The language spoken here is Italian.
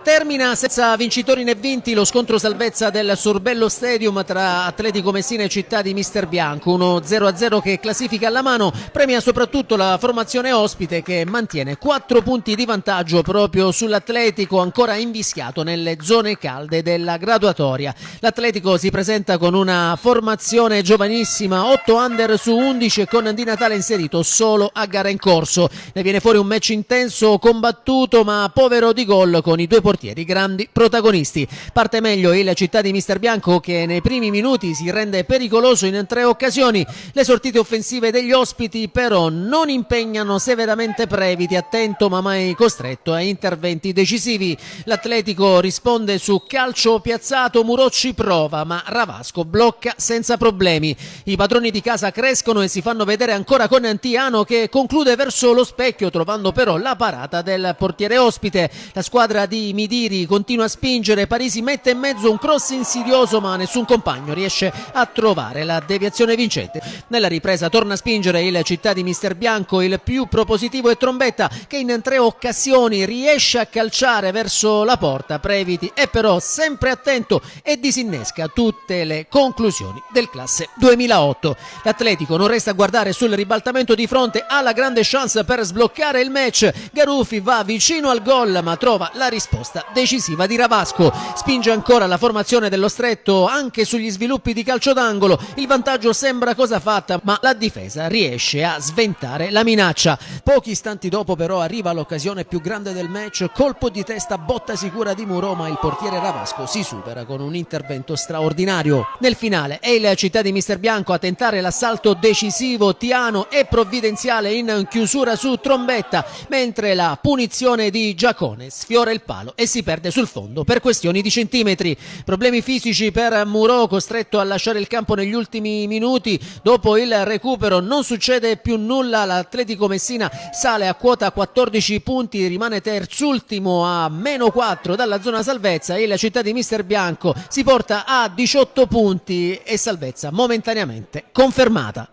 Termina senza vincitori né vinti lo scontro salvezza del Sorbello Stadium tra Atletico Messina e Città di Mister Bianco. Uno 0-0 che classifica alla mano premia soprattutto la formazione ospite che mantiene 4 punti di vantaggio proprio sull'Atletico ancora invischiato nelle zone calde della graduatoria. L'Atletico si presenta con una formazione giovanissima, 8 under su 11 e con Di Natale inserito solo a gara in corso. Ne viene fuori un match intenso, combattuto ma povero di gol con i due portieri grandi protagonisti. Parte meglio il Città di Mister Bianco che nei primi minuti si rende pericoloso in 3 occasioni. Le sortite offensive degli ospiti però non impegnano severamente Previti, attento ma mai costretto a interventi decisivi. L'Atletico risponde su calcio piazzato, Murocci prova ma Ravasco blocca senza problemi. I padroni di casa crescono e si fanno vedere ancora con Tiano che conclude verso lo specchio trovando però la parata del portiere ospite. La squadra di Midiri continua a spingere, Parisi mette in mezzo un cross insidioso ma nessun compagno riesce a trovare la deviazione vincente. Nella ripresa torna a spingere il Città di Mister Bianco, il più propositivo è Trombetta che in 3 occasioni riesce a calciare verso la porta. Previti è però sempre attento e disinnesca tutte le conclusioni del classe 2008. L'Atletico non resta a guardare sul ribaltamento di fronte, ha la grande chance per sbloccare il match. Garuffi va vicino al gol ma trova la risposta decisiva di Ravasco. Spinge ancora la formazione dello stretto anche sugli sviluppi di calcio d'angolo. Il vantaggio sembra cosa fatta ma la difesa riesce a sventare la minaccia. Pochi istanti dopo però arriva l'occasione più grande del match, colpo di testa, botta sicura di Muro ma il portiere Ravasco si supera con un intervento straordinario. Nel finale è il Città di Mister Bianco a tentare l'assalto decisivo, Tiano è provvidenziale in chiusura su Trombetta mentre la punizione di Giacone sfiora il palo e si perde sul fondo per questioni di centimetri. Problemi fisici per Muro, costretto a lasciare il campo negli ultimi minuti. Dopo il recupero non succede più nulla, l'Atletico Messina sale a quota 14 punti, rimane terzultimo a -4 dalla zona salvezza. Il Città di Mister Bianco si porta a 18 punti e salvezza momentaneamente confermata.